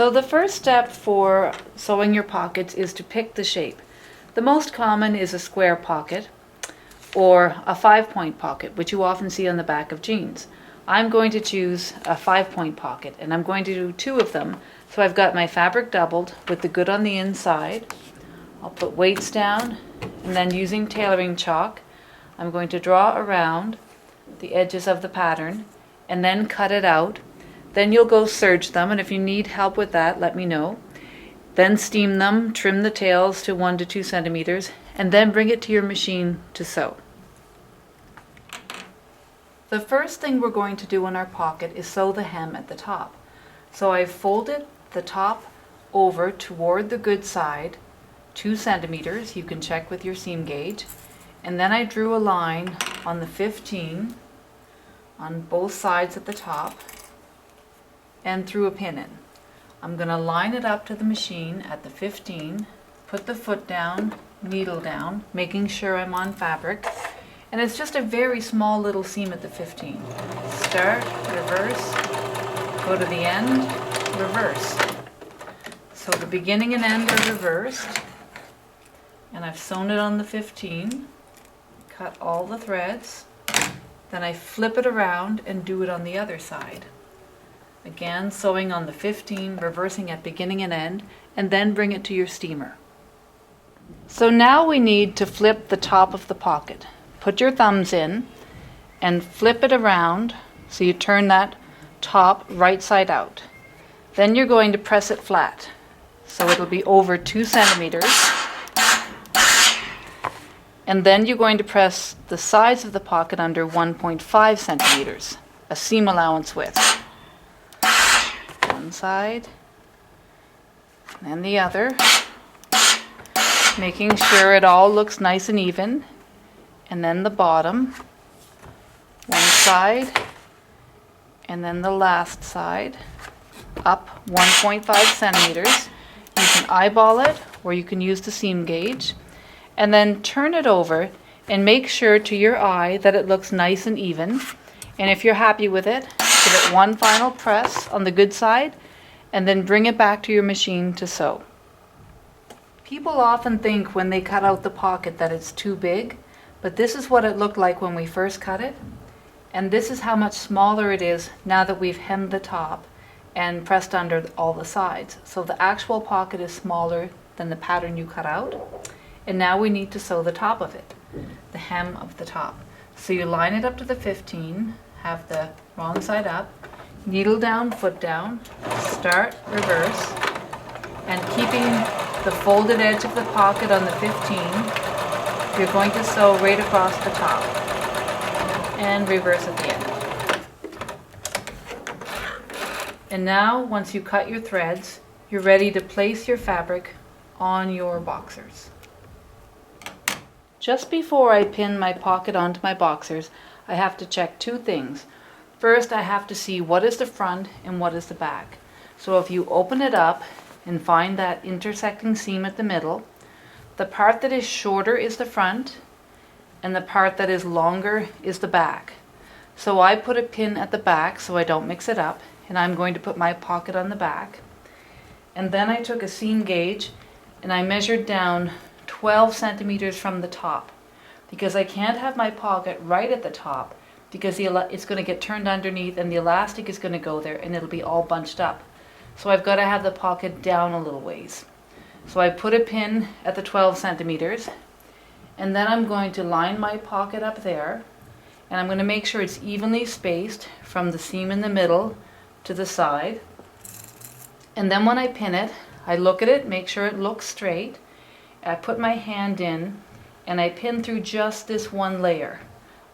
So the first step for sewing your pockets is to pick the shape. The most common is a square pocket or a 5-point pocket, which you often see on the back of jeans. I'm going to choose a 5-point pocket, and I'm going to do 2 of them. So I've got my fabric doubled with the good on the inside. I'll put weights down, and then using tailoring chalk, I'm going to draw around the edges of the pattern and then cut it out. Then you'll go serge them, and if you need help with that, let me know. Then steam them, trim the tails to 1 to 2 centimeters, and then bring it to your machine to sew. The first thing we're going to do in our pocket is sew the hem at the top. So I've folded the top over toward the good side, 2 centimeters, you can check with your seam gauge, and then I drew a line on the 15 on both sides at the top and threw a pin in. I'm going to line it up to the machine at the 15, put the foot down, needle down, making sure I'm on fabric, and it's just a very small little seam at the 15. Start, reverse, go to the end, reverse. So the beginning and end are reversed, and I've sewn it on the 15, cut all the threads, then I flip it around and do it on the other side. Again, sewing on the 15, reversing at beginning and end, and then bring it to your steamer. So now we need to flip the top of the pocket. Put your thumbs in and flip it around so you turn that top right side out. Then you're going to press it flat. So it'll be over 2 centimeters. And then you're going to press the sides of the pocket under 1.5 centimeters, a seam allowance width. One side, and then the other, making sure it all looks nice and even. And then the bottom, one side, and then the last side, up 1.5 centimeters. You can eyeball it, or you can use the seam gauge, and then turn it over and make sure to your eye that it looks nice and even. And if you're happy with it, give it one final press on the good side, and then bring it back to your machine to sew. People often think when they cut out the pocket that it's too big, but this is what it looked like when we first cut it, and this is how much smaller it is now that we've hemmed the top and pressed under all the sides. So the actual pocket is smaller than the pattern you cut out, and now we need to sew the top of it, the hem of the top. So you line it up to the 15, have the wrong side up, needle down, foot down, start, reverse, and keeping the folded edge of the pocket on the 15, you're going to sew right across the top and reverse at the end. And now, once you cut your threads, you're ready to place your fabric on your boxers. Just before I pin my pocket onto my boxers, I have to check 2 things. First, I have to see what is the front and what is the back. So if you open it up and find that intersecting seam at the middle, the part that is shorter is the front, and the part that is longer is the back. So I put a pin at the back so I don't mix it up, and I'm going to put my pocket on the back. And then I took a seam gauge and I measured down 12 centimeters from the top, because I can't have my pocket right at the top because it's going to get turned underneath and the elastic is going to go there and it'll be all bunched up. So I've got to have the pocket down a little ways. So I put a pin at the 12 centimeters, and then I'm going to line my pocket up there, and I'm going to make sure it's evenly spaced from the seam in the middle to the side. And then when I pin it, I look at it, make sure it looks straight. I put my hand in and I pin through just this one layer.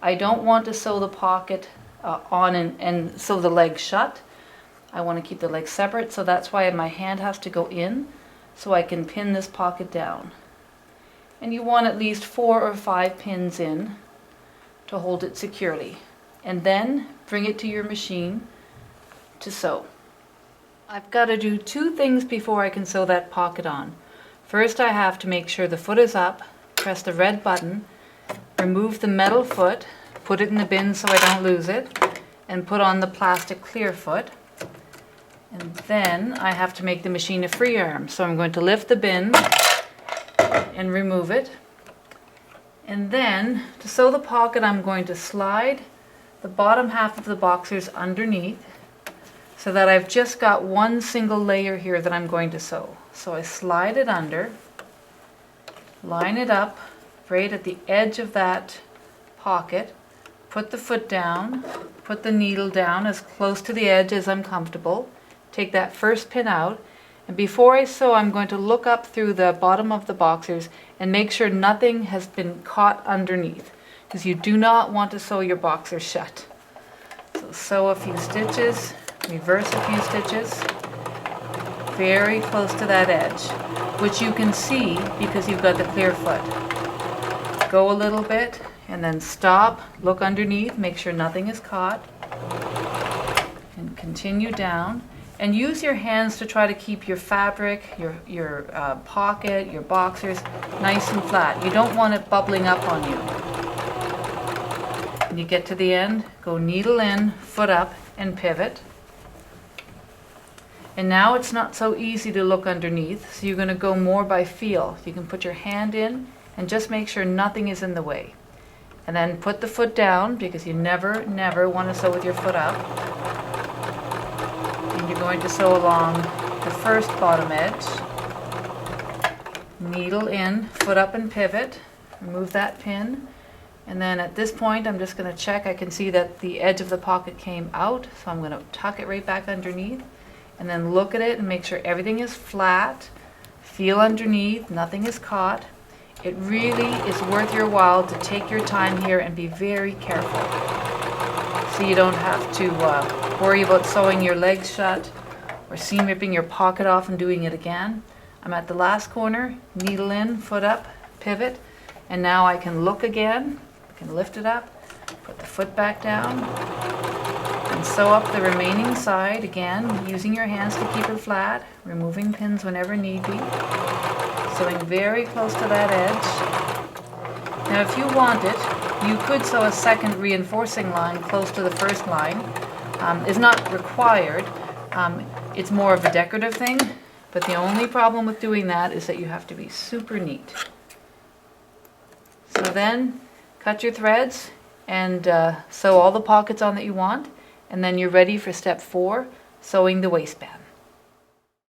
I don't want to sew the pocket on and sew the leg shut. I want to keep the legs separate, so that's why my hand has to go in so I can pin this pocket down. And you want at least 4 or 5 pins in to hold it securely. And then bring it to your machine to sew. I've got to do 2 things before I can sew that pocket on. First, I have to make sure the foot is up, press the red button, remove the metal foot, put it in the bin so I don't lose it, and put on the plastic clear foot. And then I have to make the machine a free arm. So I'm going to lift the bin and remove it. And then to sew the pocket, I'm going to slide the bottom half of the boxers underneath so that I've just got one single layer here that I'm going to sew. So I slide it under, line it up right at the edge of that pocket, put the foot down, put the needle down as close to the edge as I'm comfortable, take that first pin out, and before I sew I'm going to look up through the bottom of the boxers and make sure nothing has been caught underneath, because you do not want to sew your boxers shut. So sew a few stitches, reverse a few stitches, very close to that edge, which you can see because you've got the clear foot. Go a little bit and then stop, look underneath, make sure nothing is caught, and continue down. And use your hands to try to keep your fabric, your pocket, your boxers nice and flat. You don't want it bubbling up on you. When you get to the end, go needle in, foot up, and pivot. And now it's not so easy to look underneath, so you're going to go more by feel. You can put your hand in and just make sure nothing is in the way. And then put the foot down, because you never, never want to sew with your foot up. And you're going to sew along the first bottom edge. Needle in, foot up and pivot. Remove that pin. And then at this point I'm just going to check. I can see that the edge of the pocket came out, so I'm going to tuck it right back underneath. And then look at it and make sure everything is flat. Feel underneath, nothing is caught. It really is worth your while to take your time here and be very careful, so you don't have to worry about sewing your legs shut or seam ripping your pocket off and doing it again. I'm at the last corner, needle in, foot up, pivot, and now I can look again. I can lift it up, put the foot back down, and sew up the remaining side again, using your hands to keep it flat, removing pins whenever need be, sewing very close to that edge. Now if you want it, you could sew a second reinforcing line close to the first line. It's not required. It's more of a decorative thing, but the only problem with doing that is that you have to be super neat. So then cut your threads and sew all the pockets on that you want, and then you're ready for step 4, sewing the waistband.